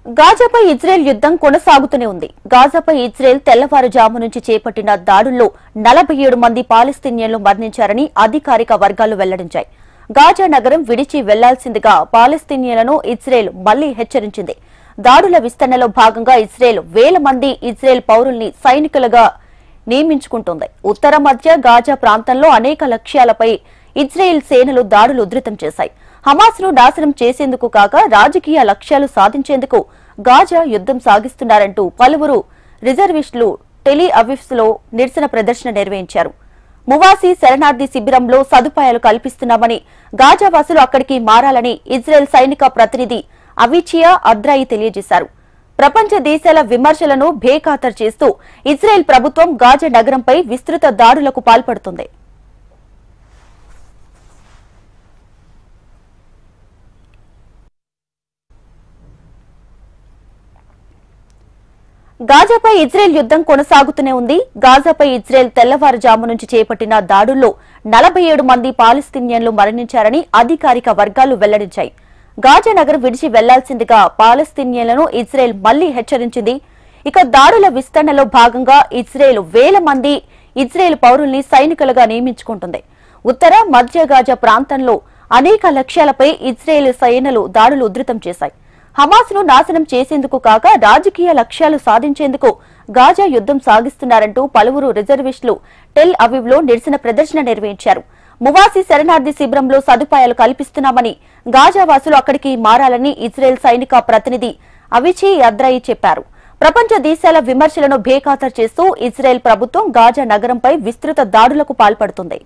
గాజాపై Israel యుద్ధం కొనసాగుతూనే ఉంది. గాజాపై ఇజ్రాయెల్ తెల్లవారుజాము నుంచి చేపట్టిన దాడుల్లో 47 మంది పాలస్తీనియన్లు మరణించారని అధికారిక వర్గాలు వెల్లడించాయి. గాజా నగరం విడిచి వెళ్లాల్సిందిగా పాలస్తీనియన్లను ఇజ్రాయెల్ మళ్లీ హెచ్చరించింది. దాడుల విస్తరణలో భాగంగా ఇజ్రాయెల్ వేల మంది ఇజ్రాయెల్ పౌరుల్ని సైనికులుగా నియమించుకుంటోంది. ఉత్తర మధ్య గాజా ప్రాంతంలో అనేక లక్ష్యాలపై ఇజ్రాయెల్ సేనలు దాడులు ఉధృతం చేశాయి. హమాస్ ను నాశనం చేసేందుకు కాక రాజకీయ లక్ష్యాలు సాధించేందుకు గాజా యుద్ధం సాగిస్తున్నారంటూ పలువురు రిజర్విస్టులు టెల్ అవీవ్ లో నిరసన ప్రదర్శన నిర్వహించారు. మువాసి శరణార్థి శిబిరంలో సదుపాయాలు కల్పిస్తున్నామని, గాజా వాసులు అక్కడికి మారాలని ఇజ్రాయెల్ సైనిక ప్రతినిధి అవిచియా అద్రాయి తెలియజేశారు. ప్రపంచ దేశాల విమర్శలను బేఖాతరు చేస్తూ ఇజ్రాయెల్ ప్రభుత్వం గాజా నగరంపై విస్తృత దాడులకు పాల్పడుతుంది. గాజాపై ఇజ్రాయెల్ యుద్ధం కొనసాగుతూనే ఉంది. గాజాపై ఇజ్రాయెల్ తెల్లవారుజాము నుంచి చేపట్టిన దాడుల్లో 47 మంది పాలస్తీనియన్లు మరణించారని అధికారిక వర్గాలు వెల్లడించాయి. గాజా నగరం విడిచి వెళ్లాల్సిందిగా పాలస్తీనియన్లను ఇజ్రాయెల్ మళ్లీ హెచ్చరించింది. ఇక దాడుల విస్తరణలో భాగంగా ఇజ్రాయెల్ వేల మంది ఇజ్రాయెల్ పౌరుల్ని సైనికులుగా నియమించుకుంటుంది. ఉత్తర మధ్య గాజా ప్రాంతంలో అనేక లక్ష్యాలపై ఇజ్రాయెల్ సేనలు దాడులు ఉధృతం చేశాయి. హమాస్ ను నాశనం చేసేందుకు కాక రాజకీయ లక్ష్యాలు సాధించేందుకు గాజా యుద్ధం సాగిస్తున్నారంటూ పలువురు రిజర్విస్టులు టెల్ అవీవ్ లో నిరసన ప్రదర్శన నిర్వహించారు. మువాసి శరణార్థి శిబిరంలో సదుపాయాలు కల్పిస్తున్నామని, గాజా వాసులు అక్కడికి మారాలని ఇజ్రాయెల్ సైనిక ప్రతినిధి అవిచి అద్రాయి చెప్పారు. ప్రపంచ దేశాల విమర్శలను బేఖాతరు చేస్తూ ఇజ్రాయెల్ ప్రభుత్వం గాజా నగరంపై విస్తృత దాడులకు పాల్పడుతుంది.